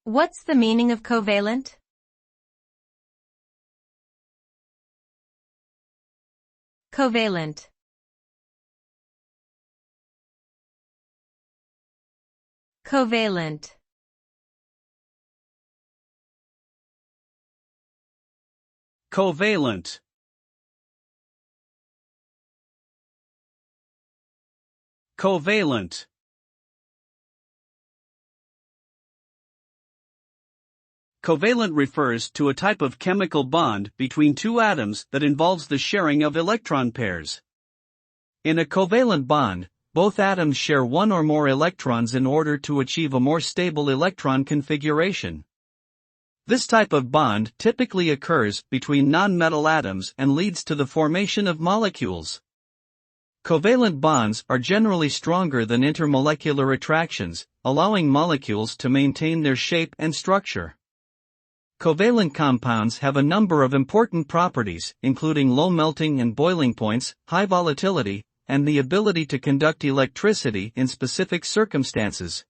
What's the meaning of covalent? Covalent. Covalent. Covalent. Covalent. Covalent refers to a type of chemical bond between two atoms that involves the sharing of electron pairs. In a covalent bond, both atoms share one or more electrons in order to achieve a more stable electron configuration. This type of bond typically occurs between nonmetal atoms and leads to the formation of molecules. Covalent bonds are generally stronger than intermolecular attractions, allowing molecules to maintain their shape and structure. Covalent compounds have a number of important properties, including low melting and boiling points, high volatility, and the ability to conduct electricity in specific circumstances.